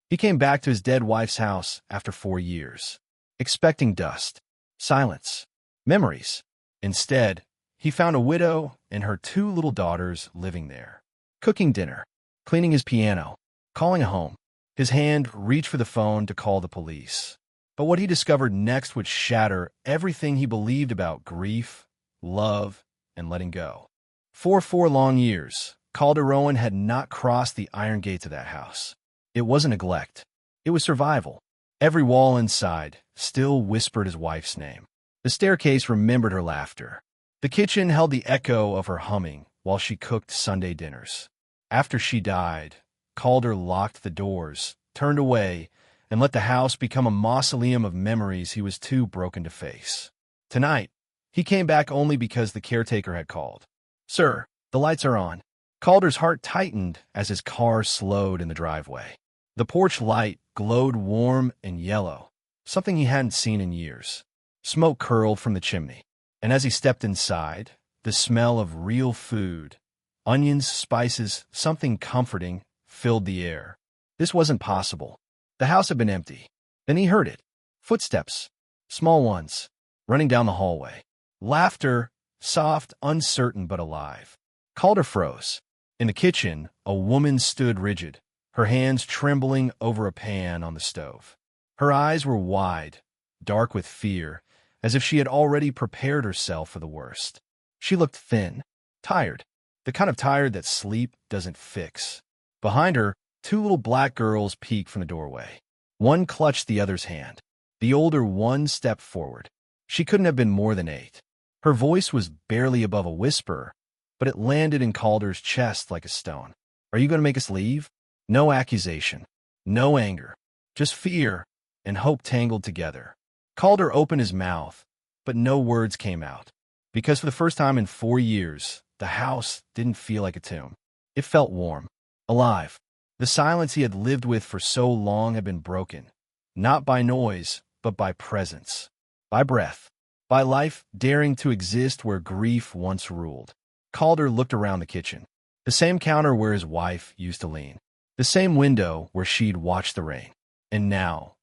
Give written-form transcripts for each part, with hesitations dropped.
He came back to his dead wife's house after 4 years, expecting dust, silence, memories. Instead, he found a widow and her 2 little daughters living there, cooking dinner, cleaning his piano, calling home. His hand reached for the phone to call the police. But what he discovered next would shatter everything he believed about grief, love, and letting go. For 4 long years, Calderon had not crossed the iron gates of that house. It wasn't neglect. It was survival. Every wall inside still whispered his wife's name. The staircase remembered her laughter. The kitchen held the echo of her humming while she cooked Sunday dinners. After she died, Calder locked the doors, turned away, and let the house become a mausoleum of memories he was too broken to face. Tonight, he came back only because the caretaker had called. "Sir, the lights are on." Calder's heart tightened as his car slowed in the driveway. The porch light glowed warm and yellow, something he hadn't seen in years. Smoke curled from the chimney, and as he stepped inside, the smell of real food, onions, spices, something comforting, filled the air. This wasn't possible. The house had been empty. Then he heard it. Footsteps, small ones, running down the hallway. Laughter, soft, uncertain, but alive. Calder froze. In the kitchen, a woman stood rigid, her hands trembling over a pan on the stove. Her eyes were wide, dark with fear, as if she had already prepared herself for the worst. She looked thin, tired, the kind of tired that sleep doesn't fix. Behind her, 2 little black girls peeked from the doorway. One clutched the other's hand. The older one stepped forward. She couldn't have been more than 8. Her voice was barely above a whisper, but it landed in Calder's chest like a stone. "Are you going to make us leave?" No accusation, no anger, just fear and hope tangled together. Calder opened his mouth, but no words came out, because for the first time in 4 years, the house didn't feel like a tomb. It felt warm, alive. The silence he had lived with for so long had been broken, not by noise, but by presence, by breath, by life daring to exist where grief once ruled. Calder looked around the kitchen, the same counter where his wife used to lean, the same window where she'd watched the rain. And now,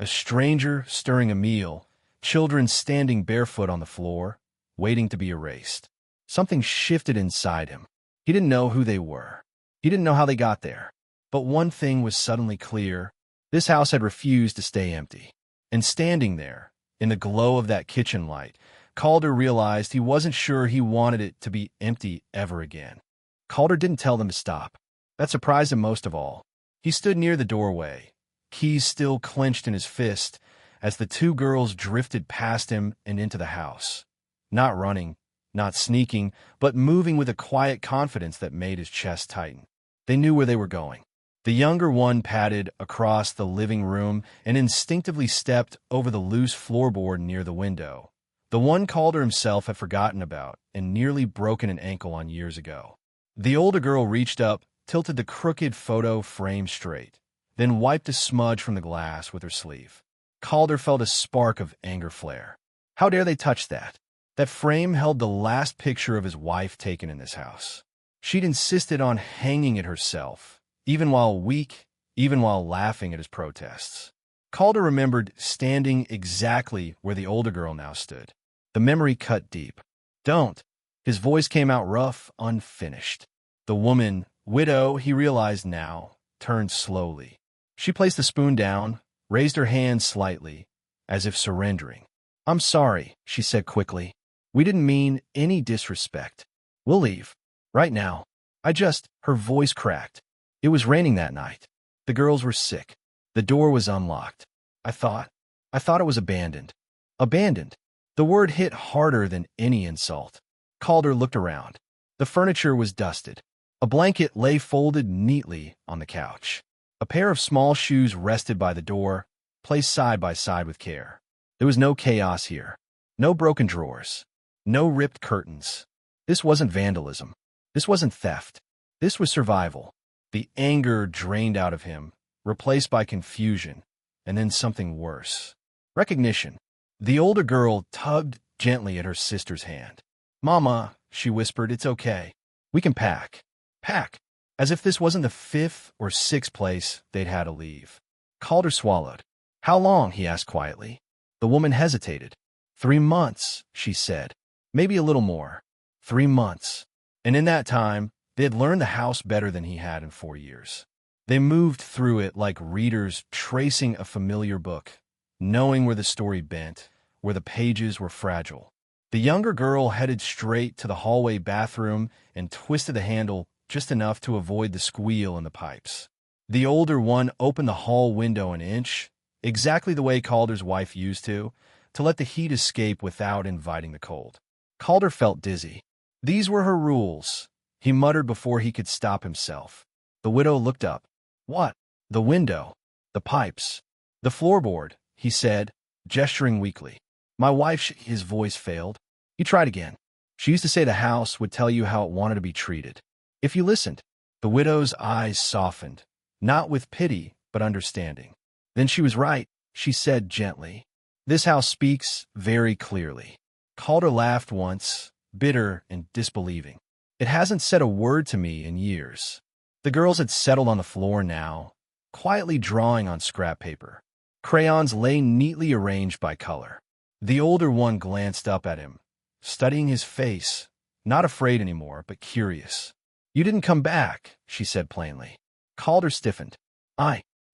a stranger stirring a meal, children standing barefoot on the floor, waiting to be erased. Something shifted inside him. He didn't know who they were. He didn't know how they got there. But one thing was suddenly clear. This house had refused to stay empty. And standing there, in the glow of that kitchen light, Calder realized he wasn't sure he wanted it to be empty ever again. Calder didn't tell them to stop. That surprised him most of all. He stood near the doorway, keys still clenched in his fist, as the 2 girls drifted past him and into the house. Not running, not sneaking, but moving with a quiet confidence that made his chest tighten. They knew where they were going. The younger one padded across the living room and instinctively stepped over the loose floorboard near the window, the one Calder himself had forgotten about and nearly broken an ankle on years ago. The older girl reached up, tilted the crooked photo frame straight, then wiped a smudge from the glass with her sleeve. Calder felt a spark of anger flare. How dare they touch that? That frame held the last picture of his wife taken in this house. She'd insisted on hanging it herself, even while weak, even while laughing at his protests. Calder remembered standing exactly where the older girl now stood. The memory cut deep. "Don't." His voice came out rough, unfinished. The woman, widow, he realized now, turned slowly. She placed the spoon down, raised her hand slightly, as if surrendering. "I'm sorry," she said quickly. "We didn't mean any disrespect. We'll leave. Right now. Her voice cracked. It was raining that night. The girls were sick. The door was unlocked. I thought it was abandoned." Abandoned. The word hit harder than any insult. Calder looked around. The furniture was dusted. A blanket lay folded neatly on the couch. A pair of small shoes rested by the door, placed side by side with care. There was no chaos here. No broken drawers. No ripped curtains. This wasn't vandalism. This wasn't theft. This was survival. The anger drained out of him, replaced by confusion, and then something worse. Recognition. The older girl tugged gently at her sister's hand. "Mama," she whispered, "it's okay. We can pack." Pack. as if this wasn't the fifth or sixth place they'd had to leave. Calder swallowed. How long? He asked quietly. The woman hesitated. 3 months, she said. Maybe a little more. 3 months. And in that time, they had learned the house better than he had in 4 years. They moved through it like readers tracing a familiar book, knowing where the story bent, where the pages were fragile. The younger girl headed straight to the hallway bathroom and twisted the handle just enough to avoid the squeal in the pipes. The older one opened the hall window an inch, exactly the way Calder's wife used to let the heat escape without inviting the cold. Calder felt dizzy. These were her rules, he muttered before he could stop himself. The widow looked up. What? The window. The pipes. The floorboard, he said, gesturing weakly. My wife, his voice failed. He tried again. She used to say the house would tell you how it wanted to be treated. If you listened. The widow's eyes softened, not with pity, but understanding. Then she was right, she said gently. This house speaks very clearly. Calder laughed once, bitter and disbelieving. It hasn't said a word to me in years. The girls had settled on the floor now, quietly drawing on scrap paper. Crayons lay neatly arranged by color. The older one glanced up at him, studying his face, not afraid anymore, but curious. You didn't come back, she said plainly. Calder stiffened.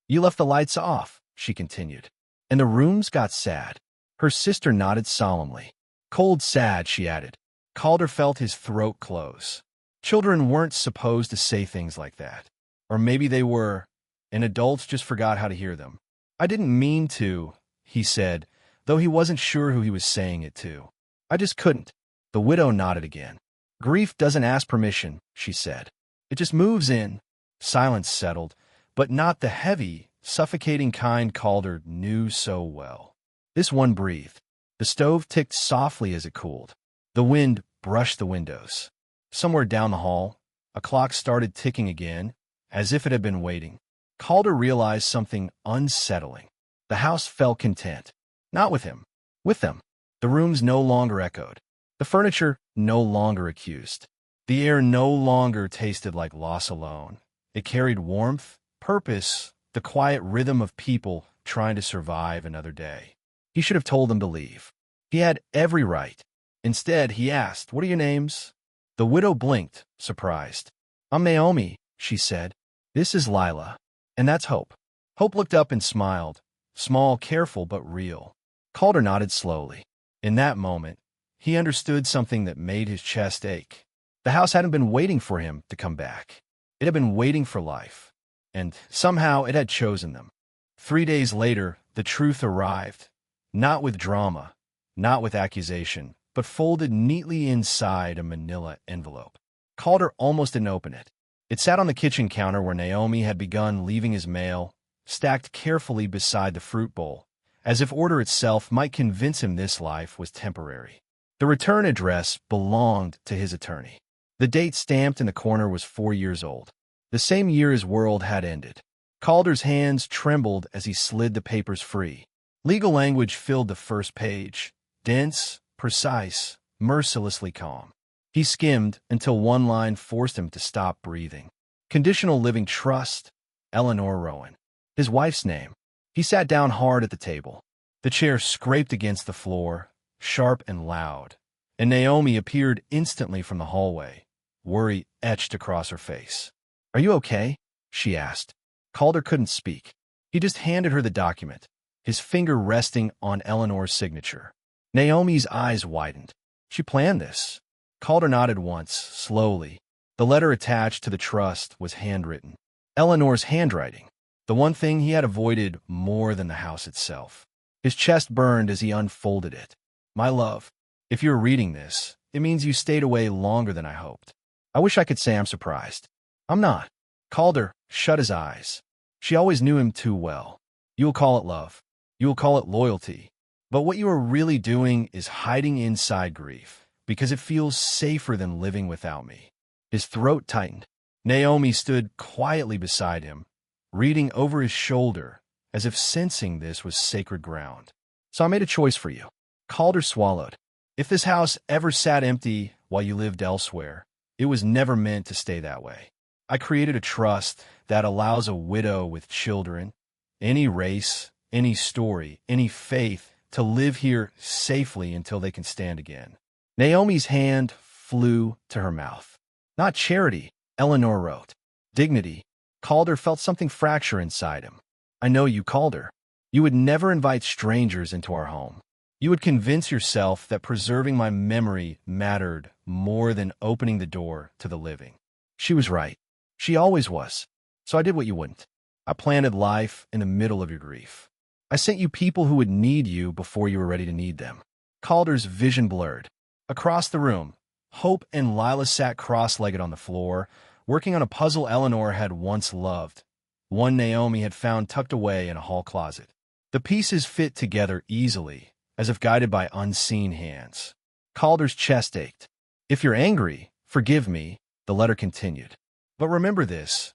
You left the lights off, she continued. And the rooms got sad. Her sister nodded solemnly. Cold sad, she added. Calder felt his throat close. Children weren't supposed to say things like that. Or maybe they were, and adults just forgot how to hear them. I didn't mean to, he said, though he wasn't sure who he was saying it to. I just couldn't. The widow nodded again. Grief doesn't ask permission, she said. It just moves in. Silence settled, but not the heavy, suffocating kind Calder knew so well. This one breathed. The stove ticked softly as it cooled. The wind brushed the windows. Somewhere down the hall, a clock started ticking again, as if it had been waiting. Calder realized something unsettling. The house felt content. Not with him. With them. The rooms no longer echoed. The furniture no longer accused. The air no longer tasted like loss alone. It carried warmth, purpose, the quiet rhythm of people trying to survive another day. He should have told them to leave. He had every right. Instead, he asked, "What are your names?" The widow blinked, surprised. "I'm Naomi," she said. "This is Lila. And that's Hope." Hope looked up and smiled. Small, careful, but real. Calder nodded slowly. In that moment, he understood something that made his chest ache. The house hadn't been waiting for him to come back. It had been waiting for life. And somehow it had chosen them. 3 days later, the truth arrived. Not with drama, not with accusation, but folded neatly inside a manila envelope. Calder almost didn't open it. It sat on the kitchen counter where Naomi had begun leaving his mail, stacked carefully beside the fruit bowl, as if order itself might convince him this life was temporary. The return address belonged to his attorney. The date stamped in the corner was 4 years old, the same year his world had ended. Calder's hands trembled as he slid the papers free. Legal language filled the first page, dense, precise, mercilessly calm. He skimmed until one line forced him to stop breathing. Conditional living trust, Eleanor Rowan. His wife's name. He sat down hard at the table. The chair scraped against the floor, sharp and loud, and Naomi appeared instantly from the hallway, worry etched across her face. "Are you okay?" she asked. Calder couldn't speak. He just handed her the document, his finger resting on Eleanor's signature. Naomi's eyes widened. She planned this. Calder nodded once, slowly. The letter attached to the trust was handwritten. Eleanor's handwriting, the one thing he had avoided more than the house itself. His chest burned as he unfolded it. "My love, if you're reading this, it means you stayed away longer than I hoped. I wish I could say I'm surprised. I'm not." Calder shut his eyes. She always knew him too well. You'll call it love. You'll call it loyalty. But what you are really doing is hiding inside grief, because it feels safer than living without me. His throat tightened. Naomi stood quietly beside him, reading over his shoulder, as if sensing this was sacred ground. "So I made a choice for you." Calder swallowed. If this house ever sat empty while you lived elsewhere, it was never meant to stay that way. I created a trust that allows a widow with children, any race, any story, any faith, to live here safely until they can stand again. Naomi's hand flew to her mouth. Not charity, Eleanor wrote. Dignity. Calder felt something fracture inside him. I know you, Calder. You would never invite strangers into our home. You would convince yourself that preserving my memory mattered more than opening the door to the living. She was right. She always was. So I did what you wouldn't. I planted life in the middle of your grief. I sent you people who would need you before you were ready to need them. Calder's vision blurred. Across the room, Hope and Lila sat cross-legged on the floor, working on a puzzle Eleanor had once loved. One Naomi had found tucked away in a hall closet. The pieces fit together easily, as if guided by unseen hands. Calder's chest ached. If you're angry, forgive me, the letter continued. But remember this,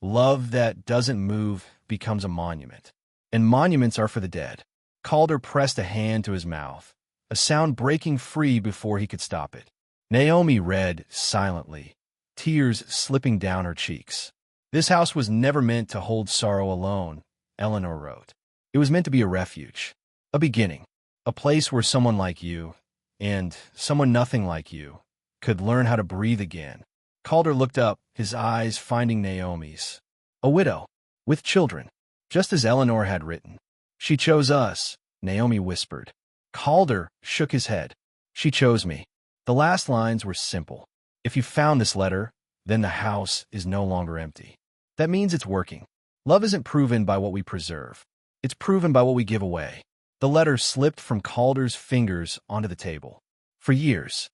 love that doesn't move becomes a monument, and monuments are for the dead. Calder pressed a hand to his mouth, a sound breaking free before he could stop it. Naomi read silently, tears slipping down her cheeks. This house was never meant to hold sorrow alone, Eleanor wrote. It was meant to be a refuge, a beginning, a place where someone like you, and someone nothing like you, could learn how to breathe again. Calder looked up, his eyes finding Naomi's. A widow, with children, just as Eleanor had written. She chose us, Naomi whispered. Calder shook his head. She chose me. The last lines were simple. If you found this letter, then the house is no longer empty. That means it's working. Love isn't proven by what we preserve. It's proven by what we give away. The letter slipped from Calder's fingers onto the table. For years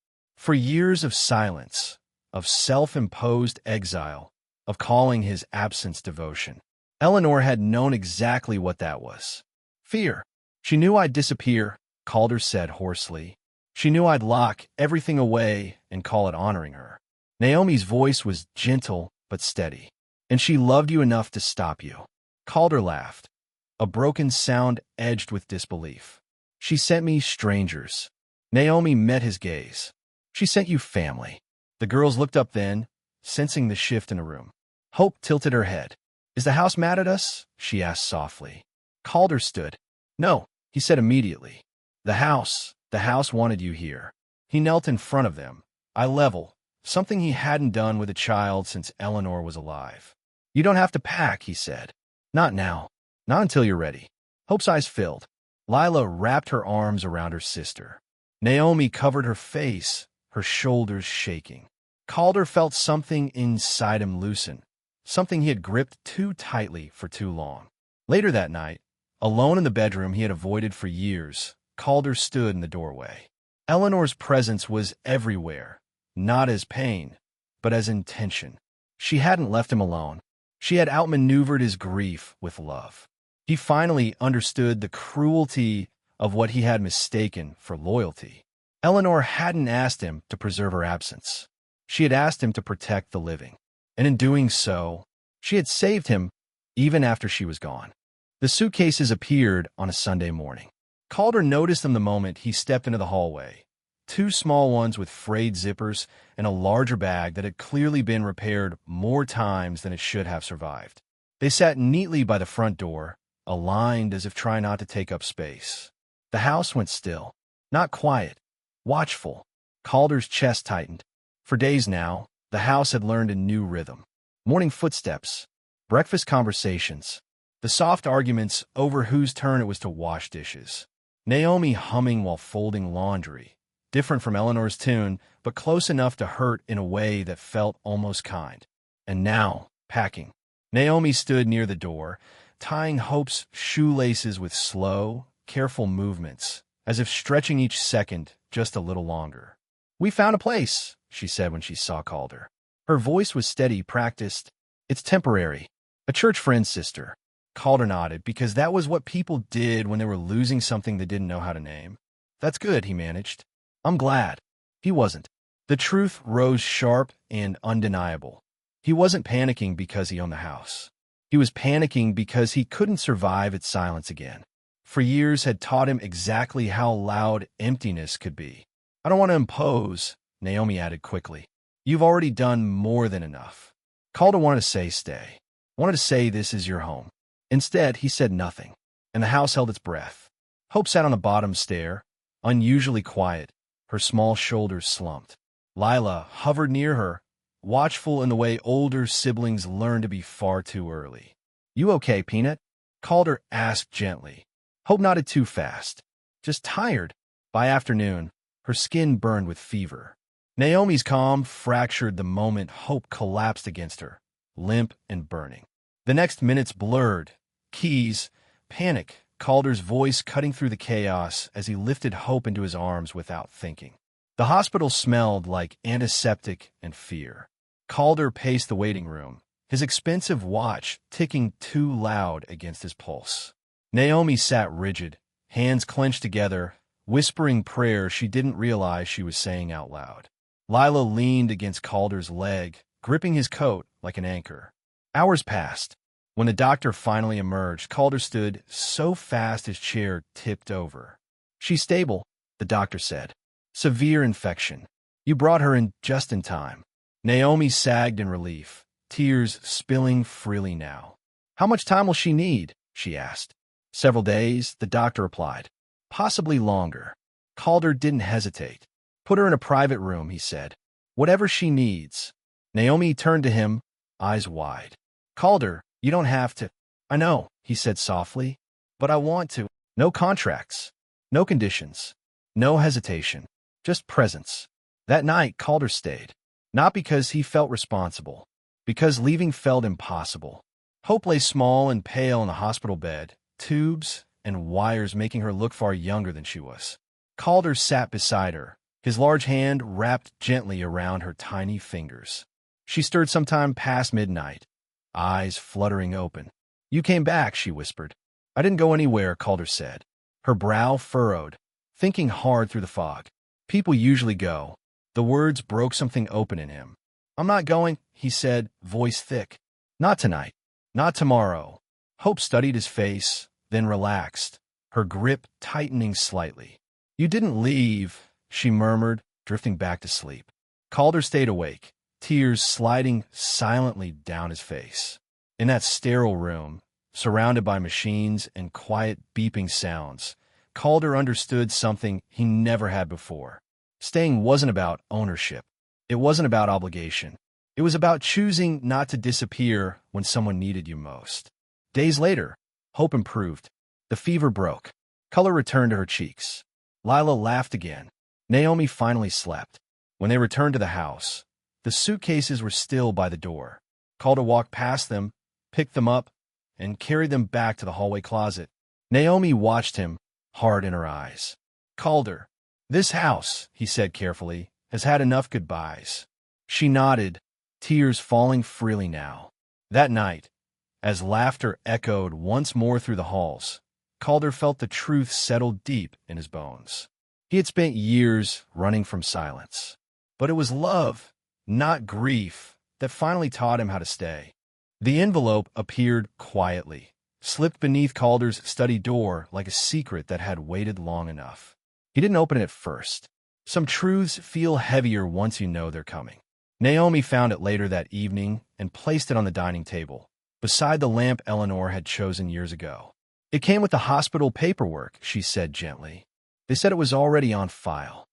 of silence, of self-imposed exile, of calling his absence devotion, Eleanor had known exactly what that was. Fear. She knew I'd disappear, Calder said hoarsely. She knew I'd lock everything away and call it honoring her. Naomi's voice was gentle but steady. And she loved you enough to stop you. Calder laughed, a broken sound edged with disbelief. She sent me strangers. Naomi met his gaze. She sent you family. The girls looked up then, sensing the shift in the room. Hope tilted her head. Is the house mad at us? She asked softly. Calder stood. No, he said immediately. The house wanted you here. He knelt in front of them, eye level, something he hadn't done with a child since Eleanor was alive. You don't have to pack, he said. Not now. Not until you're ready. Hope's eyes filled. Lila wrapped her arms around her sister. Naomi covered her face, her shoulders shaking. Calder felt something inside him loosen, something he had gripped too tightly for too long. Later that night, alone in the bedroom he had avoided for years, Calder stood in the doorway. Eleanor's presence was everywhere, not as pain, but as intention. She hadn't left him alone. She had outmaneuvered his grief with love. He finally understood the cruelty of what he had mistaken for loyalty. Eleanor hadn't asked him to preserve her absence. She had asked him to protect the living. And in doing so, she had saved him even after she was gone. The suitcases appeared on a Sunday morning. Calder noticed them the moment he stepped into the hallway. Two small ones with frayed zippers and a larger bag that had clearly been repaired more times than it should have survived. They sat neatly by the front door, aligned as if trying not to take up space. The house went still, not quiet, watchful. Calder's chest tightened. For days now, the house had learned a new rhythm. Morning footsteps, breakfast conversations, the soft arguments over whose turn it was to wash dishes. Naomi humming while folding laundry, different from Eleanor's tune, but close enough to hurt in a way that felt almost kind. And now, packing. Naomi stood near the door, tying Hope's shoelaces with slow, careful movements, as if stretching each second just a little longer. We found a place, she said when she saw Calder. Her voice was steady, practiced. It's temporary. A church friend, sister. Calder nodded, because that was what people did when they were losing something they didn't know how to name. That's good, he managed. I'm glad. He wasn't. The truth rose sharp and undeniable. He wasn't panicking because he owned the house. He was panicking because he couldn't survive its silence again. For years had taught him exactly how loud emptiness could be. I don't want to impose, Naomi added quickly. You've already done more than enough. Calder wanted to say stay. Wanted to say this is your home. Instead, he said nothing, and the house held its breath. Hope sat on the bottom stair, unusually quiet, her small shoulders slumped. Lila hovered near her, watchful in the way older siblings learn to be far too early. You okay, Peanut? Calder asked gently. Hope nodded too fast. Just tired. By afternoon, her skin burned with fever. Naomi's calm fractured the moment Hope collapsed against her, limp and burning. The next minutes blurred. Keys, panic, Calder's voice cutting through the chaos as he lifted Hope into his arms without thinking. The hospital smelled like antiseptic and fear. Calder paced the waiting room, his expensive watch ticking too loud against his pulse. Naomi sat rigid, hands clenched together, whispering prayers she didn't realize she was saying out loud. Lila leaned against Calder's leg, gripping his coat like an anchor. Hours passed. When the doctor finally emerged, Calder stood so fast his chair tipped over. She's stable, the doctor said. Severe infection. You brought her in just in time. Naomi sagged in relief, tears spilling freely now. How much time will she need? She asked. Several days, the doctor replied. Possibly longer. Calder didn't hesitate. Put her in a private room, he said. Whatever she needs. Naomi turned to him, eyes wide. Calder, you don't have to. I know, he said softly, but I want to. No contracts. No conditions. No hesitation. Just presence. That night, Calder stayed. Not because he felt responsible. Because leaving felt impossible. Hope lay small and pale in the hospital bed, tubes and wires making her look far younger than she was. Calder sat beside her, his large hand wrapped gently around her tiny fingers. She stirred sometime past midnight, eyes fluttering open. You came back, she whispered. I didn't go anywhere, Calder said. Her brow furrowed, thinking hard through the fog. People usually go. The words broke something open in him. I'm not going, he said, voice thick. Not tonight. Not tomorrow. Hope studied his face, then relaxed, her grip tightening slightly. You didn't leave, she murmured, drifting back to sleep. Calder stayed awake, tears sliding silently down his face. In that sterile room, surrounded by machines and quiet beeping sounds, Calder understood something he never had before. Staying wasn't about ownership. It wasn't about obligation. It was about choosing not to disappear when someone needed you most. Days later, Hope improved. The fever broke. Color returned to her cheeks. Lila laughed again. Naomi finally slept. When they returned to the house, the suitcases were still by the door. Calder walked past them, picked them up, and carried them back to the hallway closet. Naomi watched him, hard in her eyes. Calder, this house, he said carefully, has had enough goodbyes. She nodded, tears falling freely now. That night, as laughter echoed once more through the halls, Calder felt the truth settle deep in his bones. He had spent years running from silence. But it was love, not grief, that finally taught him how to stay. The envelope appeared quietly, slipped beneath Calder's study door like a secret that had waited long enough. He didn't open it at first. Some truths feel heavier once you know they're coming. Naomi found it later that evening and placed it on the dining table, beside the lamp Eleanor had chosen years ago. It came with the hospital paperwork, she said gently. They said it was already on file.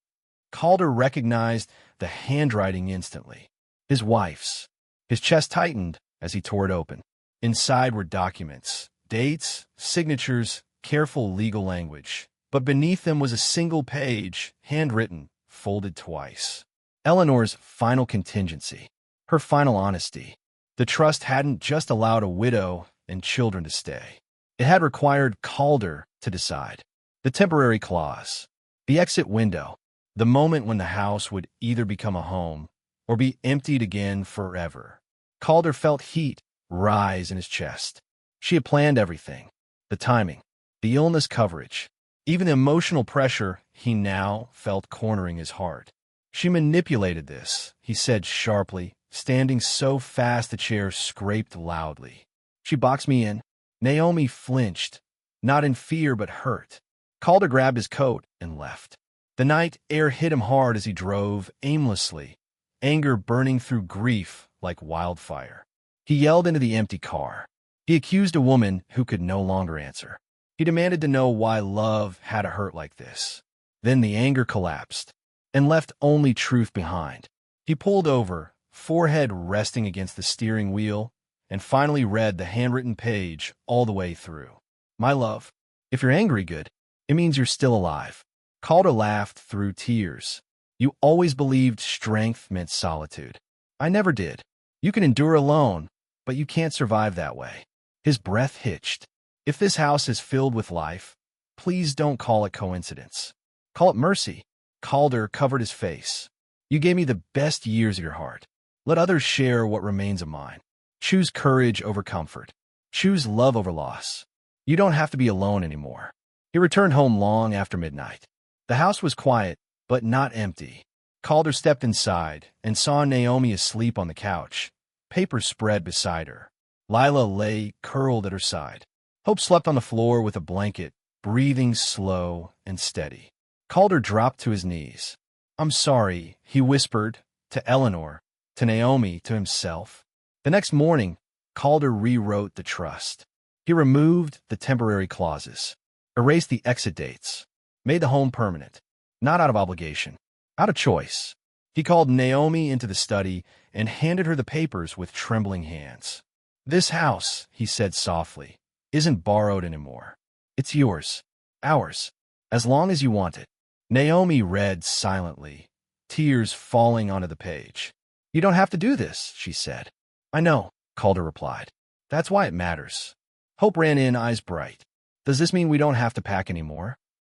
Calder recognized the handwriting instantly. His wife's. His chest tightened as he tore it open. Inside were documents, dates, signatures, careful legal language. But beneath them was a single page, handwritten, folded twice. Eleanor's final contingency. Her final honesty. The trust hadn't just allowed a widow and children to stay. It had required Calder to decide. The temporary clause. The exit window. The moment when the house would either become a home or be emptied again forever. Calder felt heat rise in his chest. She had planned everything. The timing. The illness coverage. Even the emotional pressure he now felt cornering his heart. She manipulated this, he said sharply, standing so fast the chair scraped loudly. She boxed me in. Naomi flinched, not in fear but hurt. Calder grabbed his coat and left. The night air hit him hard as he drove, aimlessly, anger burning through grief like wildfire. He yelled into the empty car. He accused a woman who could no longer answer. He demanded to know why love had to hurt like this. Then the anger collapsed and left only truth behind. He pulled over, forehead resting against the steering wheel, and finally read the handwritten page all the way through. My love, if you're angry good, it means you're still alive. Calder laughed through tears. You always believed strength meant solitude. I never did. You can endure alone, but you can't survive that way. His breath hitched. If this house is filled with life, please don't call it coincidence. Call it mercy. Calder covered his face. You gave me the best years of your heart. Let others share what remains of mine. Choose courage over comfort. Choose love over loss. You don't have to be alone anymore. He returned home long after midnight. The house was quiet, but not empty. Calder stepped inside and saw Naomi asleep on the couch, papers spread beside her. Lila lay curled at her side. Hope slept on the floor with a blanket, breathing slow and steady. Calder dropped to his knees. I'm sorry, he whispered, to Eleanor, to Naomi, to himself. The next morning, Calder rewrote the trust. He removed the temporary clauses, erased the exit dates, made the home permanent, not out of obligation, out of choice. He called Naomi into the study and handed her the papers with trembling hands. This house, he said softly, isn't borrowed anymore. It's yours, ours, as long as you want it. Naomi read silently, tears falling onto the page. You don't have to do this, she said. I know, Calder replied. That's why it matters. Hope ran in, eyes bright. Does this mean we don't have to pack anymore?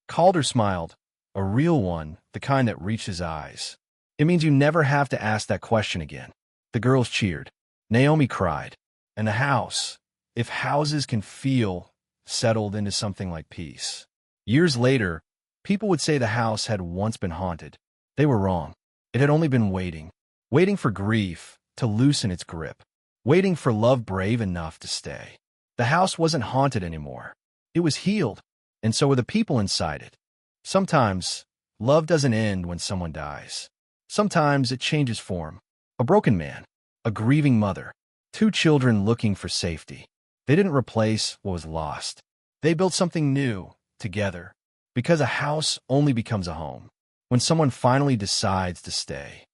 Calder smiled, a real one, the kind that reached his eyes. It means you never have to ask that question again. The girls cheered. Naomi cried. And the house, if houses can feel, settled into something like peace. Years later, people would say the house had once been haunted. They were wrong. It had only been waiting for grief to loosen its grip, waiting for love brave enough to stay. The house wasn't haunted anymore. It was healed, and so were the people inside it. Sometimes, love doesn't end when someone dies. Sometimes it changes form. A broken man, a grieving mother, two children looking for safety. They didn't replace what was lost. They built something new, together, because a house only becomes a home when someone finally decides to stay.